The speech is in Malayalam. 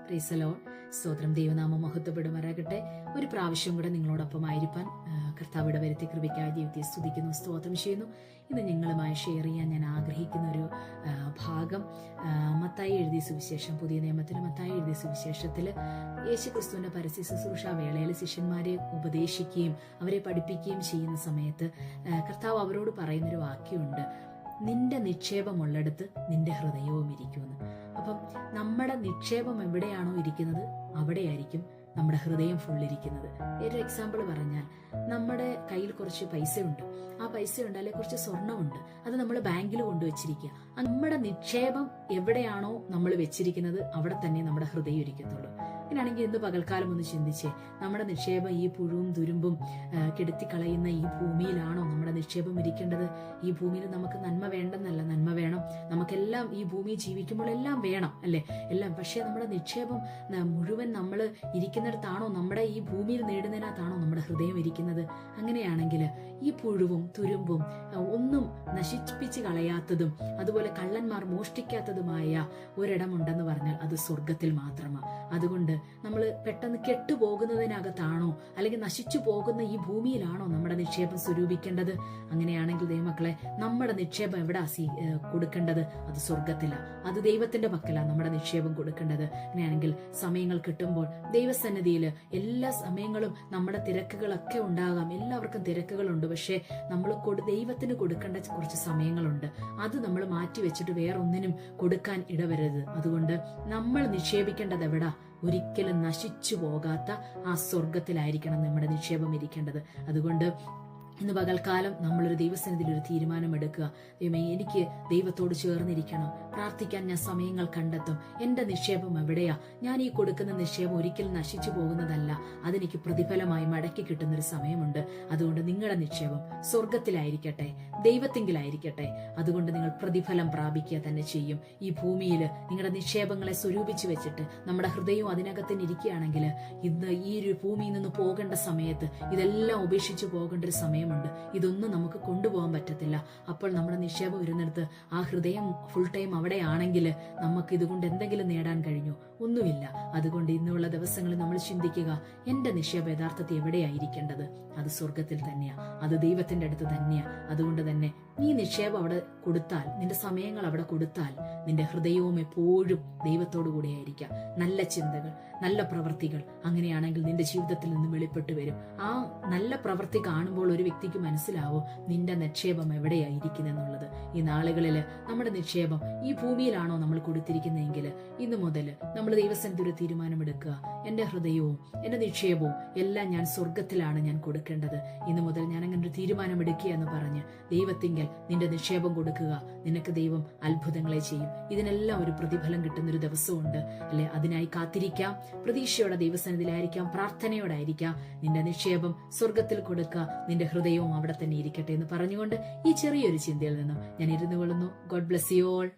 Praise the Lord. സ്തോത്രം. ദൈവനാമം മഹത്വപ്പെടുമാറാകട്ടെ. ഒരു പ്രാവശ്യം കൂടെ നിങ്ങളോടൊപ്പം ആയിരിക്കാൻ കർത്താവിടെ വരുത്തി കൃപയ്ക്കായി ദൈവത്തെ സ്തുതിക്കുന്നു, സ്തോത്രം ചെയ്യുന്നു. ഇന്ന് നിങ്ങളുമായി ഷെയർ ചെയ്യാൻ ഞാൻ ആഗ്രഹിക്കുന്ന ഒരു ഭാഗം മത്തായി എഴുതിയ സുവിശേഷം, പുതിയ നിയമത്തിൽ മത്തായി എഴുതിയ സുവിശേഷത്തിൽ യേശുക്രിസ്തുവിന്റെ പരസ്യ ശുശ്രൂഷ വേളയിൽ ശിഷ്യന്മാരെ ഉപദേശിക്കുകയും അവരെ പഠിപ്പിക്കുകയും ചെയ്യുന്ന സമയത്ത് കർത്താവ് അവരോട് പറയുന്നൊരു വാക്യമുണ്ട്, നിന്റെ നിക്ഷേപമുള്ളിടത്ത് നിന്റെ ഹൃദയവും ഇരിക്കുമെന്ന്. അപ്പം നമ്മുടെ നിക്ഷേപം എവിടെയാണോ ഇരിക്കുന്നത് അവിടെയായിരിക്കും നമ്മുടെ ഹൃദയം ഫുള്ളിരിക്കുന്നത്. ഒരു എക്സാമ്പിൾ പറഞ്ഞാൽ, നമ്മുടെ കയ്യിൽ കുറച്ച് പൈസയുണ്ട്, ആ പൈസ ഉണ്ട്, അല്ലെങ്കിൽ കുറച്ച് സ്വർണ്ണമുണ്ട്, അത് നമ്മൾ ബാങ്കിൽ കൊണ്ടുവച്ചിരിക്കുക. നമ്മുടെ നിക്ഷേപം എവിടെയാണോ നമ്മൾ വെച്ചിരിക്കുന്നത് അവിടെ തന്നെ നമ്മുടെ ഹൃദയം ഇരിക്കത്തുള്ളൂ. അങ്ങനെയാണെങ്കിൽ ഇന്ന് പകൽക്കാലം ഒന്ന് ചിന്തിച്ചേ, നമ്മുടെ നിക്ഷേപം ഈ പുഴുവും തുരുമ്പും കെടുത്തിക്കളയുന്ന ഈ ഭൂമിയിലാണോ നമ്മുടെ നിക്ഷേപം ഇരിക്കേണ്ടത്? ഈ ഭൂമിയിൽ നമുക്ക് നന്മ വേണ്ടെന്നല്ല, നന്മ വേണം, നമുക്കെല്ലാം ഈ ഭൂമി ജീവിക്കുമ്പോൾ എല്ലാം വേണം അല്ലെ, എല്ലാം. പക്ഷെ നമ്മുടെ നിക്ഷേപം മുഴുവൻ നമ്മൾ ഇരിക്കുന്നിടത്താണോ, നമ്മുടെ ഈ ഭൂമിയിൽ നേടുന്നതിനകത്താണോ നമ്മുടെ ഹൃദയം ഇരിക്കുന്നത്? അങ്ങനെയാണെങ്കിൽ ഈ പുഴുവും തുരുമ്പും ഒന്നും നശിപ്പിച്ച് കളയാത്തതും അതുപോലെ കള്ളന്മാർ മോഷ്ടിക്കാത്തതുമായ ഒരിടമുണ്ടെന്ന് പറഞ്ഞാൽ അത് സ്വർഗത്തിൽ മാത്രമാണ്. അതുകൊണ്ട് നമ്മൾ പെട്ടെന്ന് കെട്ടുപോകുന്നതിനകത്താണോ അല്ലെങ്കിൽ നശിച്ചു പോകുന്ന ഈ ഭൂമിയിലാണോ നമ്മുടെ നിക്ഷേപം സ്വരൂപിക്കേണ്ടത്? അങ്ങനെയാണെങ്കിൽ ദൈവമക്കളെ, നമ്മുടെ നിക്ഷേപം എവിടാ കൊടുക്കേണ്ടത്? അത് സ്വർഗത്തിലാണ്, അത് ദൈവത്തിന്റെ പക്കലാണ് നമ്മുടെ നിക്ഷേപം കൊടുക്കേണ്ടത്. അങ്ങനെയാണെങ്കിൽ സമയങ്ങൾ കിട്ടുമ്പോൾ ദൈവസന്നിധിയിൽ എല്ലാ സമയങ്ങളും നമ്മുടെ തിരക്കുകളൊക്കെ ഉണ്ടാകാം, എല്ലാവർക്കും തിരക്കുകളുണ്ട്. പക്ഷെ നമ്മൾ ദൈവത്തിന് കൊടുക്കേണ്ട കുറച്ച് സമയങ്ങളുണ്ട്, അത് നമ്മൾ മാറ്റി വെച്ചിട്ട് വേറൊന്നിനും കൊടുക്കാൻ ഇടവരരുത്. അതുകൊണ്ട് നമ്മൾ നിക്ഷേപിക്കേണ്ടത് എവിടാ? ഒരിക്കലും നശിച്ചു പോകാത്ത ആ സ്വർഗത്തിലായിരിക്കണം നമ്മുടെ നിക്ഷേപം ഇരിക്കേണ്ടത്. അതുകൊണ്ട് ഇന്ന് പകൽക്കാലം നമ്മളൊരു ദൈവസന്നിധിയിൽ ഒരു തീരുമാനമെടുക്കുക. ദൈവമേ, എനിക്ക് ദൈവത്തോട് ചേർന്നിരിക്കണം, പ്രാർത്ഥിക്കാൻ ഞാൻ സമയങ്ങൾ കണ്ടെത്തും. എന്റെ നിക്ഷേപം എവിടെയാ? ഞാൻ ഈ കൊടുക്കുന്ന നിക്ഷേപം ഒരിക്കലും നശിച്ചു പോകുന്നതല്ല, അതെനിക്ക് പ്രതിഫലമായി മടക്കി കിട്ടുന്നൊരു സമയമുണ്ട്. അതുകൊണ്ട് നിങ്ങളുടെ നിക്ഷേപം സ്വർഗത്തിലായിരിക്കട്ടെ, ദൈവത്തിങ്കിലായിരിക്കട്ടെ. അതുകൊണ്ട് നിങ്ങൾ പ്രതിഫലം പ്രാപിക്കുക തന്നെ ചെയ്യും. ഈ ഭൂമിയിൽ നിങ്ങളുടെ നിക്ഷേപങ്ങളെ സ്വരൂപിച്ചു വെച്ചിട്ട് നമ്മുടെ ഹൃദയവും അതിനകത്തിന് ഇരിക്കുകയാണെങ്കിൽ ഇന്ന് ഈ ഒരു ഭൂമിയിൽ നിന്ന് പോകേണ്ട സമയത്ത് ഇതെല്ലാം ഉപേക്ഷിച്ചു പോകേണ്ട ഒരു സമയമുണ്ട്. ഇതൊന്നും നമുക്ക് കൊണ്ടുപോകാൻ പറ്റത്തില്ല. അപ്പോൾ നമ്മുടെ നിക്ഷേപം വരുന്നിടത്ത് ആ ഹൃദയം ഫുൾ ടൈം അവിടെയാണെങ്കിൽ നമുക്ക് ഇതുകൊണ്ട് എന്തെങ്കിലും നേടാൻ കഴിഞ്ഞു? ഒന്നുമില്ല. അതുകൊണ്ട് ഇന്നുള്ള ദിവസങ്ങളിൽ നമ്മൾ ചിന്തിക്കുക, എന്റെ നിക്ഷേപം യഥാർത്ഥത്തിൽ എവിടെയായിരിക്കേണ്ടത്? അത് സ്വർഗത്തിൽ തന്നെയാ, അത് ദൈവത്തിന്റെ അടുത്ത് തന്നെയാ. അതുകൊണ്ട് തന്നെ നീ നിക്ഷേപം അവിടെ കൊടുത്താൽ, നിന്റെ സമയങ്ങൾ അവിടെ കൊടുത്താൽ, നിന്റെ ഹൃദയവും എപ്പോഴും ദൈവത്തോടു കൂടെയായിരിക്കാം. നല്ല ചിന്തകൾ, നല്ല പ്രവൃത്തികൾ, അങ്ങനെയാണെങ്കിൽ നിന്റെ ജീവിതത്തിൽ നിന്ന് വെളിപ്പെട്ടു വരും. ആ നല്ല പ്രവൃത്തി കാണുമ്പോൾ ഒരു വ്യക്തിക്ക് മനസ്സിലാവും നിന്റെ നിക്ഷേപം എവിടെയായിരിക്കുന്നെന്നുള്ളത്. ഈ നാളുകളിൽ നമ്മുടെ നിക്ഷേപം ഈ ഭൂമിയിലാണോ നമ്മൾ കൊടുത്തിരിക്കുന്നതെങ്കിൽ ഇന്നു മുതൽ നമ്മൾ ദൈവസന്നിധി ഒരു തീരുമാനമെടുക്കുക, എന്റെ ഹൃദയവും എന്റെ നിക്ഷേപവും എല്ലാം ഞാൻ സ്വർഗത്തിലാണ് ഞാൻ കൊടുക്കേണ്ടത്. ഇന്നു മുതൽ ഞാൻ അങ്ങനെ ഒരു തീരുമാനമെടുക്കുക എന്ന് പറഞ്ഞ് ദൈവത്തിങ്കൽ നിന്റെ നിക്ഷേപം കൊടുക്കുക. നിനക്ക് ദൈവം അത്ഭുതങ്ങളെ ചെയ്യും. ഇതിനെല്ലാം ഒരു പ്രതിഫലം കിട്ടുന്നൊരു ദിവസമുണ്ട് അല്ലെ. അതിനായി കാത്തിരിക്കാം, പ്രതീക്ഷയോടെ ദൈവസന്നിധിയിലായിരിക്കാം, പ്രാർത്ഥനയോടായിരിക്കാം. നിന്റെ നിക്ഷേപം സ്വർഗത്തിൽ കൊടുക്കുക, നിന്റെ ഹൃദയവും അവിടെ തന്നെ ഇരിക്കട്ടെ എന്ന് പറഞ്ഞുകൊണ്ട് ഈ ചെറിയൊരു ചിന്തയിൽ നിന്നും ഞാൻ ഇരുന്നു കൊള്ളുന്നു. God bless you all.